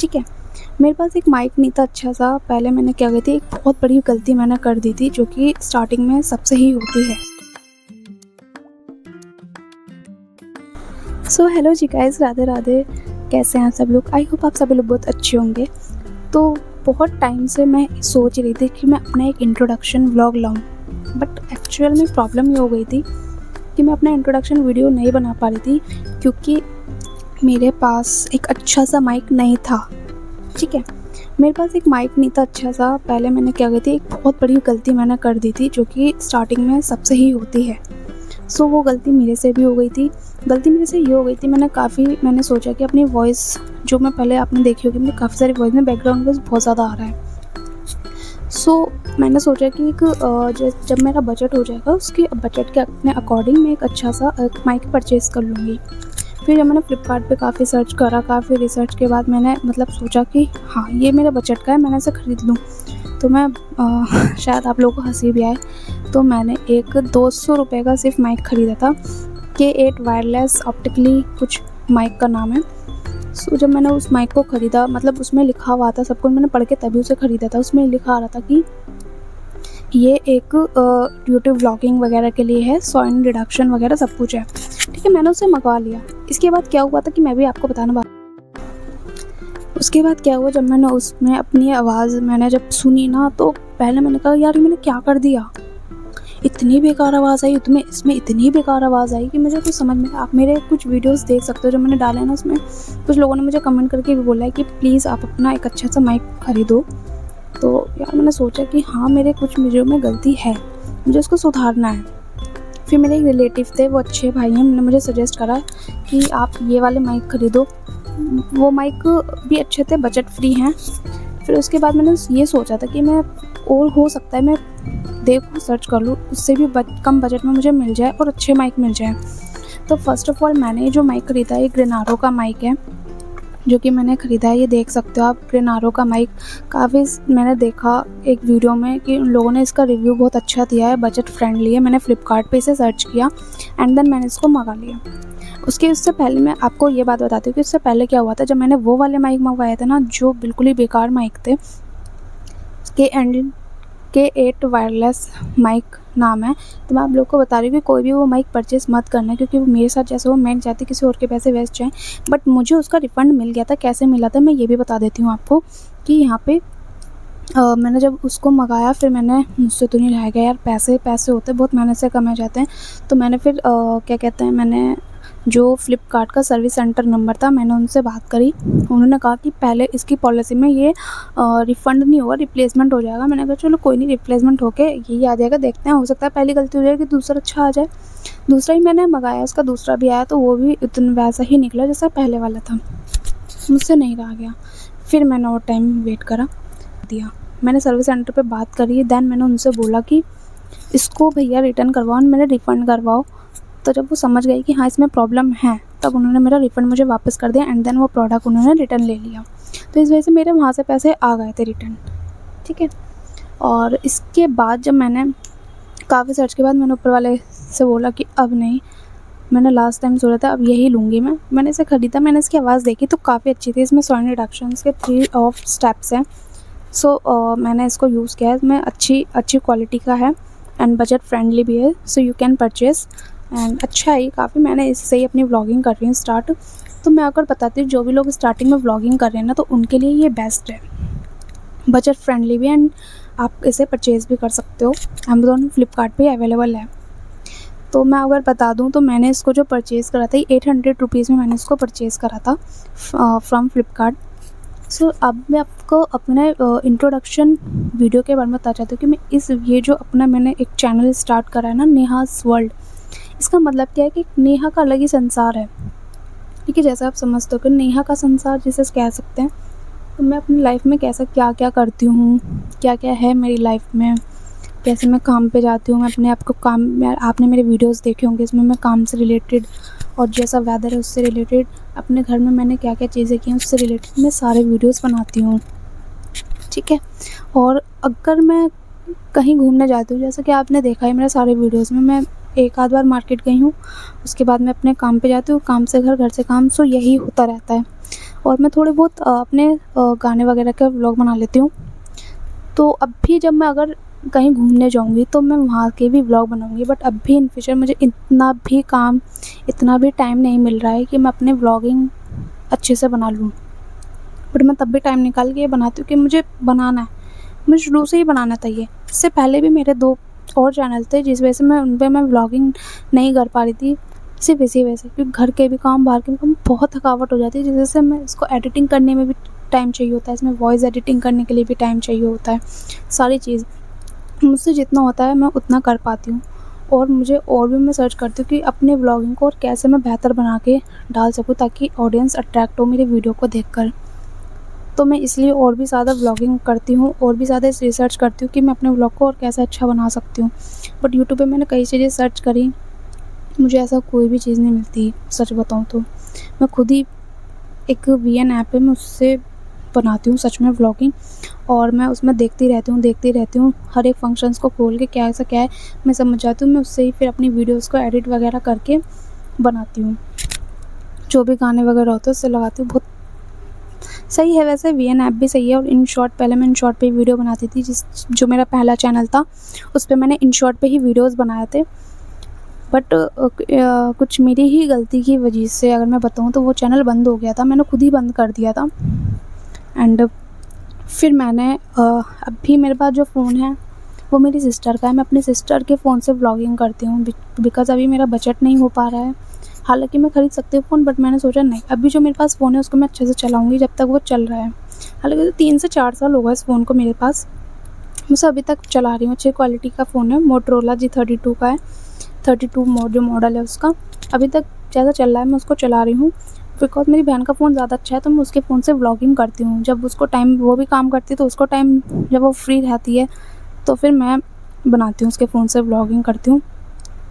ठीक है। मेरे पास एक माइक नहीं था अच्छा सा। पहले मैंने क्या की थी, एक बहुत बड़ी गलती मैंने कर दी थी, जो कि स्टार्टिंग में सबसे ही होती है। सो हेलो जी गाइस, राधे राधे। कैसे हैं सब लोग? आई होप आप सभी लोग बहुत अच्छे होंगे। तो बहुत टाइम से मैं सोच रही थी कि मैं अपना एक इंट्रोडक्शन व्लॉग लाऊं, बट एक्चुअल में प्रॉब्लम ये हो गई थी कि मैं अपना इंट्रोडक्शन वीडियो नहीं बना पा रही थी, क्योंकि मेरे पास एक अच्छा सा माइक नहीं था। ठीक है, मेरे पास एक माइक नहीं था अच्छा सा। पहले मैंने क्या की थी, एक बहुत बड़ी गलती मैंने कर दी थी, जो कि स्टार्टिंग में सबसे ही होती है। सो वो गलती मेरे से भी हो गई थी। गलती मेरे से ये हो गई थी, मैंने सोचा कि अपनी वॉइस, जो मैं पहले आपने देखी होगी, मुझे काफ़ी सारी वॉइस में बैकग्राउंड वॉइस बहुत ज़्यादा आ रहा है। सो मैंने सोचा कि जब मेरा बजट हो जाएगा, उसके बजट के अपने अकॉर्डिंग मैं एक अच्छा सा एक माइक परचेज़ कर लूँगी। फिर जब मैंने फ्लिपकार्ट पे काफ़ी सर्च करा, काफ़ी रिसर्च के बाद मैंने सोचा कि हाँ, ये मेरे बजट का है, मैंने इसे ख़रीद लूँ। तो मैं शायद आप लोगों को हँसी भी आए, तो मैंने एक 200 रुपये का सिर्फ माइक ख़रीदा था। K8 वायरलेस ऑप्टिकली कुछ माइक का नाम है। सो जब मैंने उस माइक को ख़रीदा, उसमें लिखा हुआ था, सब कुछ मैंने पढ़ के तभी उसे ख़रीदा था। उसमें लिखा आ रहा था कि ये एक यूट्यूब व्लॉगिंग वगैरह के लिए है, साउंड रिडक्शन वगैरह सब कुछ है। ठीक है, मैंने उसे मंगवा लिया। इसके बाद क्या हुआ था कि मैं भी आपको बताना उसके बाद क्या हुआ, जब मैंने उसमें अपनी आवाज़ जब सुनी ना, तो पहले मैंने कहा यार, ये मैंने क्या कर दिया, इतनी बेकार आवाज़ आई, इसमें इतनी बेकार आवाज़ आई कि मुझे कुछ समझ में। आप मेरे कुछ वीडियोस देख सकते हो जो मैंने डाले हैं ना, उसमें कुछ लोगों ने मुझे कमेंट करके भी बोला है कि प्लीज़ आप अपना एक अच्छा सा माइक खरीदो। तो यार मैंने सोचा कि हाँ, मेरे कुछ वीडियो में गलती है, मुझे उसको सुधारना है। फिर मेरे एक रिलेटिव थे, वो अच्छे भाई हैं, उन्होंने मुझे सजेस्ट करा कि आप ये वाले माइक खरीदो। वो माइक भी अच्छे थे, बजट फ्री हैं। फिर उसके बाद मैंने ये सोचा था कि मैं, और हो सकता है मैं देखूँ, सर्च कर लूँ, उससे भी कम बजट में मुझे मिल जाए और अच्छे माइक मिल जाए। तो फर्स्ट ऑफ़ ऑल मैंने जो माइक ख़रीदा है, ये ग्रेनारो का माइक है, जो कि मैंने ख़रीदा है। ये देख सकते हो आप, ग्रेनारो का माइक। काफ़ी मैंने देखा एक वीडियो में कि उन लोगों ने इसका रिव्यू बहुत अच्छा दिया है, बजट फ्रेंडली है। मैंने फ्लिपकार्ट पे इसे सर्च किया एंड देन मैंने इसको मंगा लिया। उससे पहले मैं आपको ये बात बताती हूँ कि उससे पहले क्या हुआ था। जब मैंने वो वाले माइक मंगवाए थे ना, जो बिल्कुल ही बेकार माइक थे, K8 वायरलेस माइक नाम है। तो मैं आप लोग को बता रही हूँ कि कोई भी वो माइक परचेज़ मत करना, क्योंकि वो मेरे साथ जैसे हुआ, मैं नहीं चाहती किसी और के पैसे वेस्ट जाएँ। बट मुझे उसका रिफ़ंड मिल गया था। कैसे मिला था मैं ये भी बता देती हूँ आपको कि यहाँ पे मैंने जब उसको मंगाया, फिर मुझसे तो नहीं लाया गया यार, पैसे होते हैं बहुत मेहनत से कमाए जाते हैं। तो मैंने फिर क्या कहते हैं, मैंने जो फ्लिपकार्ट का सर्विस सेंटर नंबर था, मैंने उनसे बात करी। उन्होंने कहा कि पहले इसकी पॉलिसी में ये रिफ़ंड नहीं होगा, रिप्लेसमेंट हो जाएगा। मैंने कहा चलो कोई नहीं, रिप्लेसमेंट होके यही आ जाएगा, देखते हैं, हो सकता है पहली गलती हो जाए कि दूसरा अच्छा आ जाए। दूसरा ही मैंने मंगाया, उसका दूसरा भी आया, तो वो भी उतना वैसा ही निकला जैसा पहले वाला था, मुझसे नहीं रहा गया। फिर मैंने और टाइम वेट करा दिया, मैंने सर्विस सेंटर पे बात करी। देन मैंने उनसे बोला कि इसको भैया रिटर्न करवाओ, मैंने रिफ़ंड करवाओ। तो जब वो समझ गए कि हाँ, इसमें प्रॉब्लम है, तब उन्होंने मेरा रिफ़ंड मुझे वापस कर दिया एंड देन वो प्रोडक्ट उन्होंने रिटर्न ले लिया। तो इस वजह से मेरे वहाँ से पैसे आ गए थे रिटर्न। ठीक है, और इसके बाद जब मैंने काफ़ी सर्च के बाद मैंने ऊपर वाले से बोला कि अब नहीं, मैंने लास्ट टाइम सोचा था अब यही लूँगी मैं। मैंने इसे ख़रीदा, मैंने इसकी आवाज़ देखी तो काफ़ी अच्छी थी। इसमें साउंड रिडक्शंस के 3 ऑफ स्टेप्स हैं। सो मैंने इसको यूज़ किया है। इसमें अच्छी क्वालिटी का है एंड बजट फ्रेंडली भी है। So you can purchase and अच्छा है काफ़ी। मैंने इससे ही अपनी व्लॉगिंग कर रही हूँ स्टार्ट। तो मैं अगर बताती हूँ, जो भी लोग स्टार्टिंग में व्लॉगिंग कर रहे हैं ना, तो उनके लिए ये बेस्ट है, बजट फ्रेंडली भी, एंड आप इसे परचेज़ भी कर सकते हो। अमेज़ॉन, फ्लिपकार्ट पे अवेलेबल है। तो मैं अगर बता दूँ, तो मैंने इसको जो परचेज़ करा था, 800 रुपीज़ में मैंने इसको परचेज़ करा था फ्रॉम फ्लिपकार्ट। सो अब मैं आपको अपने इंट्रोडक्शन वीडियो के बारे में बताना चाहती हूँ कि ये जो मैंने एक चैनल स्टार्ट करा है ना, नेहाज़ वर्ल्ड। इसका मतलब क्या है कि नेहा का अलग ही संसार है। ठीक है, जैसा आप समझते हो कि नेहा का संसार जिसे कह सकते हैं। तो मैं अपनी लाइफ में क्या क्या करती हूँ, क्या क्या है मेरी लाइफ में, कैसे मैं काम पे जाती हूँ, मैं अपने आप को आपने मेरे वीडियोस देखे होंगे, इसमें मैं काम से रिलेटेड और जैसा वेदर है उससे रिलेटेड, अपने घर में मैंने क्या क्या चीज़ें की हैं उससे रिलेटेड मैं सारे वीडियोस बनाती हूँ। ठीक है, और अगर मैं कहीं घूमने जाती हूँ, जैसा कि आपने देखा है मेरे सारे वीडियोस में, मैं एक आध बार मार्केट गई हूँ, उसके बाद मैं अपने काम पे जाती हूँ, काम से घर, घर से काम। सो यही होता रहता है। और मैं थोड़े बहुत अपने गाने वगैरह का व्लॉग बना लेती हूँ। तो अब भी जब मैं अगर कहीं घूमने जाऊँगी तो मैं वहाँ के भी व्लॉग बनाऊँगी, बट अब भी इन फ्यूचर मुझे इतना भी टाइम नहीं मिल रहा है कि मैं अपने व्लॉगिंग अच्छे से बना लूँ। बट मैं तब भी टाइम निकाल के ये बनाती हूँ कि मुझे बनाना है, मुझे शुरू से ही बनाना था ये। इससे पहले भी मेरे 2 और चैनल थे जिस वजह से मैं उन पे मैं व्लॉगिंग नहीं कर पा रही थी, सिर्फ़ इसी वजह से, क्योंकि घर के भी काम, बाहर के भी काम, बहुत थकावट हो जाती है, जिस वजह से मैं इसको एडिटिंग करने में भी टाइम चाहिए होता है, इसमें वॉइस एडिटिंग करने के लिए भी टाइम चाहिए होता है, सारी चीज़। मुझसे जितना होता है मैं उतना कर पाती हूँ, और मुझे और भी मैं सर्च करती हूँ कि अपने व्लॉगिंग को और कैसे मैं बेहतर बना के डाल सकूँ ताकि ऑडियंस अट्रैक्ट हो मेरे वीडियो को देखकर। तो मैं इसलिए और भी ज़्यादा व्लॉगिंग करती हूँ और भी ज़्यादा रिसर्च करती हूँ कि मैं अपने व्लॉग को और कैसे अच्छा बना सकती हूँ। बट यूट्यूब पे मैंने कई चीज़ें सर्च करी, मुझे ऐसा कोई भी चीज़ नहीं मिलती, सच बताऊँ तो। मैं खुद ही एक वीएन ऐप है, मैं उससे बनाती हूँ सच में व्लॉगिंग, और मैं उसमें देखती रहती हूँ हर एक फंक्शंस को खोल के, क्या ऐसा क्या है मैं समझ जाती हूँ। मैं उससे ही फिर अपनी वीडियोज़ को एडिट वगैरह करके बनाती हूँ। जो भी गाने वगैरह होते हैं उससे लगाती हूँ, बहुत सही है वैसे। वीएन ऐप भी सही है। और इन शॉर्ट, पहले मैं इन शॉर्ट पे वीडियो बनाती थी, जो मेरा पहला चैनल था उस पे मैंने इन शॉर्ट पे ही वीडियोज़ बनाए थे। बट कुछ मेरी ही गलती की वजह से अगर मैं बताऊँ तो वो चैनल बंद हो गया था, मैंने खुद ही बंद कर दिया था। एंड फिर मैंने अभी मेरे पास जो फ़ोन है वो मेरी सिस्टर का है, मैं अपनी सिस्टर के फ़ोन से व्लॉगिंग करती हूँ, बिकॉज़ अभी मेरा बजट नहीं हो पा रहा है। हालाँकि मैं खरीद सकती हूँ फ़ोन, बट मैंने सोचा नहीं, अभी जो मेरे पास फ़ोन है उसको मैं अच्छे से चलाऊँगी जब तक वो चल रहा है। हालाँकि 3 से 4 साल हो गए इस फ़ोन को मेरे पास, मैं उसे अभी तक चला रही हूँ। अच्छी क्वालिटी का फ़ोन है, मोटोरोला G32 का है, 32 जो मॉडल है उसका। अभी तक जैसा चल रहा है मैं उसको चला रही हूँ, बिकॉज़ मेरी बहन का फ़ोन ज़्यादा अच्छा है तो मैं उसके फ़ोन से व्लॉगिंग करती हूँ। जब उसको टाइम, वो भी काम करती है तो उसको टाइम, जब वो फ्री रहती है तो फिर मैं बनाती हूँ उसके फ़ोन से व्लॉगिंग करती हूँ।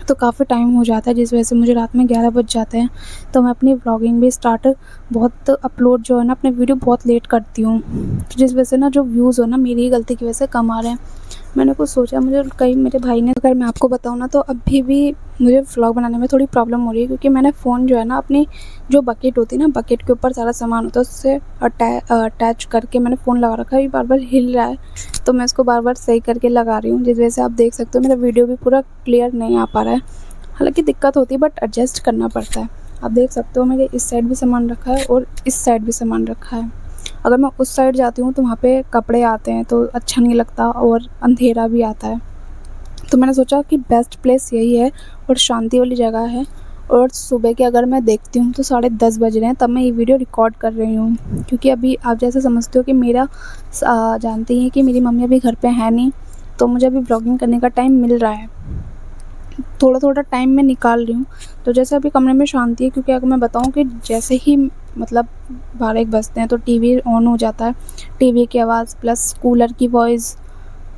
तो काफ़ी टाइम हो जाता है जिस वजह से मुझे रात में 11 बज जाते हैं, तो मैं अपनी व्लॉगिंग भी स्टार्ट बहुत अपलोड जो है ना अपने वीडियो बहुत लेट करती हूँ, तो जिस वजह से ना जो व्यूज़ हो ना मेरी ही गलती की वजह से कम आ रहे हैं। मैंने कुछ सोचा, मुझे कहीं मेरे भाई ने, अगर मैं आपको बताऊँ ना तो अभी भी मुझे व्लॉग बनाने में थोड़ी प्रॉब्लम हो रही है, क्योंकि मैंने फ़ोन जो है ना अपनी जो बकेट होती है ना, बकेट के ऊपर सारा सामान होता है उससे अटैच करके मैंने फ़ोन लगा रखा है। ये बार बार हिल रहा है तो मैं इसको बार बार सही करके लगा रही हूँ, जिस वजह से आप देख सकते हो मेरा वीडियो भी पूरा क्लियर नहीं आ पा रहा है। हालाँकि दिक्कत होती है बट एडजस्ट करना पड़ता है। आप देख सकते हो मेरे इस साइड भी सामान रखा है और इस साइड भी सामान रखा है। अगर मैं उस साइड जाती हूँ तो वहाँ पे कपड़े आते हैं तो अच्छा नहीं लगता और अंधेरा भी आता है। तो मैंने सोचा कि बेस्ट प्लेस यही है और शांति वाली जगह है, और सुबह के अगर मैं देखती हूँ तो 10:30 बज रहे हैं तब मैं ये वीडियो रिकॉर्ड कर रही हूँ, क्योंकि अभी आप जैसे समझते हो कि मेरा जानते ही हैं कि मेरी मम्मी अभी घर पे है नहीं, तो मुझे अभी व्लॉगिंग करने का टाइम मिल रहा है। थोड़ा-थोड़ा टाइम मैं निकाल रही हूँ। तो जैसे अभी कमरे में शांति है, क्योंकि अगर मैं बताऊँ कि जैसे ही मतलब 12-1 बजते हैं तो टीवी ऑन हो जाता है। टीवी की आवाज़ प्लस कूलर की वॉइस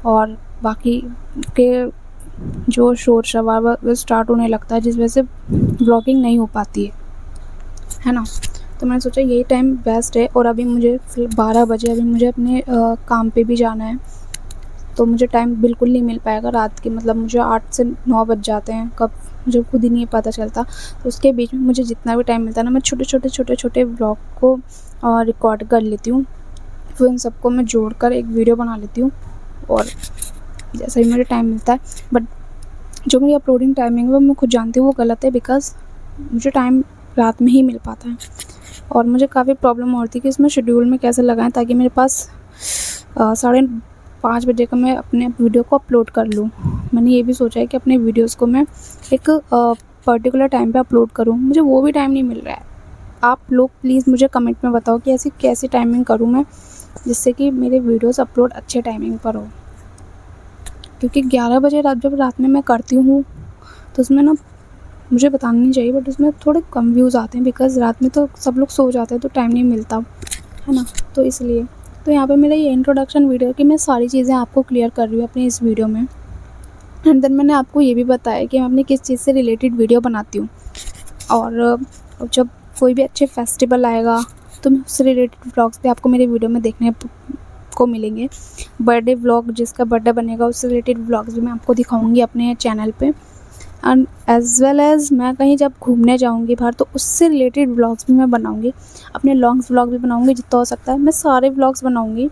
और बाकी के जो शोर-शराबा वो स्टार्ट होने लगता है, जिस वजह से व्लॉगिंग नहीं हो पाती है ना? तो मैंने सोचा यही टाइम बेस्ट है, और अभी मुझे फिर 12 बजे अभी मुझे अपने काम पे भी जाना है। तो मुझे टाइम बिल्कुल नहीं मिल पाएगा रात के, मतलब मुझे 8 से 9 बज जाते हैं, कब मुझे खुद ही नहीं पता चलता। तो उसके बीच में मुझे जितना भी टाइम मिलता है ना, मैं छोटे-छोटे व्लॉग को रिकॉर्ड कर लेती हूँ। फिर उन सबको मैं जोड़कर एक वीडियो बना लेती हूँ, और जैसा ही मुझे टाइम मिलता है, बट जो मेरी अपलोडिंग टाइमिंग है वो मैं खुद जानती हूँ वो गलत है, बिकॉज़ मुझे टाइम रात में ही मिल पाता है। और मुझे काफ़ी प्रॉब्लम हो रही थी कि इसमें शेड्यूल में कैसे लगाएँ ताकि मेरे पास 5:30 बजे का मैं अपने वीडियो को अपलोड कर लूँ। मैंने ये भी सोचा है कि अपने वीडियोज़ को मैं एक पर्टिकुलर टाइम पे अपलोड करूँ, मुझे वो भी टाइम नहीं मिल रहा है। आप लोग प्लीज़ मुझे कमेंट में बताओ कि ऐसी कैसी टाइमिंग करूँ मैं, जिससे कि मेरे वीडियोज़ अपलोड अच्छे टाइमिंग पर हो। क्योंकि 11 बजे जब रात में मैं करती हूँ तो उसमें ना, मुझे बताना नहीं चाहिए बट उसमें थोड़े कम व्यूज़ आते हैं, बिकॉज़ रात में तो सब लोग सो जाते हैं तो टाइम नहीं मिलता, है ना? तो इसलिए। तो यहाँ पे मेरा ये इंट्रोडक्शन वीडियो है कि मैं सारी चीज़ें आपको क्लियर कर रही हूँ अपनी इस वीडियो में। एंड देन मैंने आपको ये भी बताया कि मैं अपनी किस चीज़ से रिलेटेड वीडियो बनाती हूँ। और जब कोई भी अच्छे फेस्टिवल आएगा तो मैं उससे रिलेटेड व्लॉग्स भी आपको मेरे वीडियो में देखने को मिलेंगे। बर्थडे व्लॉग, जिसका बर्थडे बनेगा उससे रिलेटेड व्लॉग्स भी मैं आपको दिखाऊँगी अपने चैनल पे। एंड एज़ वेल एज़ मैं कहीं जब घूमने जाऊँगी बाहर तो उससे रिलेटेड व्लॉग्स भी मैं बनाऊँगी, अपने लॉन्ग्स व्लॉग भी बनाऊँगी जितना हो सकता है। मैं सारे व्लॉग्स बनाऊँगी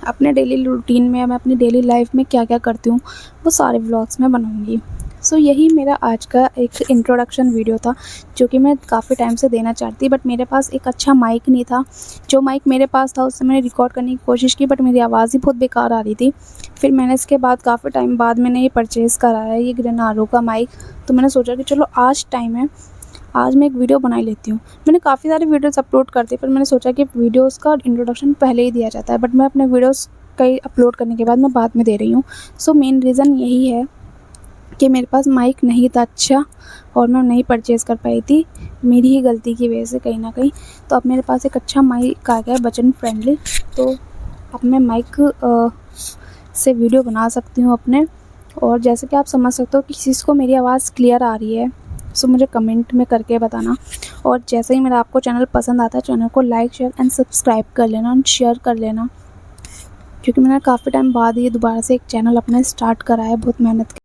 अपने डेली रूटीन में, मैं अपनी डेली लाइफ में क्या क्या करती हूँ वो सारे व्लॉग्स मैं बनाऊँगी। सो यही मेरा आज का एक इंट्रोडक्शन वीडियो था जो कि मैं काफ़ी टाइम से देना चाहती, बट मेरे पास एक अच्छा माइक नहीं था। जो माइक मेरे पास था उससे मैंने रिकॉर्ड करने की कोशिश की, बट मेरी आवाज़ ही बहुत बेकार आ रही थी। फिर मैंने इसके बाद काफ़ी टाइम बाद मैंने ये परचेज़ करा है, ये ग्रेनारो का माइक। तो मैंने सोचा कि चलो आज टाइम है, आज मैं एक वीडियो बना ही लेती हूँ। मैंने काफ़ी सारे वीडियोज़ अपलोड कर दिए, पर मैंने सोचा कि वीडियोज़ का इंट्रोडक्शन पहले ही दिया जाता है, बट मैं अपने वीडियोज़ कई अपलोड करने के बाद मैं बाद में दे रही हूँ। सो मेन रीज़न यही है कि मेरे पास माइक नहीं था अच्छा और मैं नहीं परचेज़ कर पाई थी, मेरी ही गलती की वजह से कहीं न कहीं। तो अब मेरे पास एक अच्छा माइक आ गया है बजट फ्रेंडली, तो अब मैं माइक से वीडियो बना सकती हूँ अपने। और जैसे कि आप समझ सकते हो कि किसी को मेरी आवाज़ क्लियर आ रही है, सो मुझे कमेंट में करके बताना। और जैसे ही मेरा आपको चैनल पसंद आता है, चैनल को लाइक शेयर एंड सब्सक्राइब कर लेना एंड शेयर कर लेना, क्योंकि मैंने काफ़ी टाइम बाद ये दोबारा से एक चैनल अपना स्टार्ट करा है बहुत मेहनत के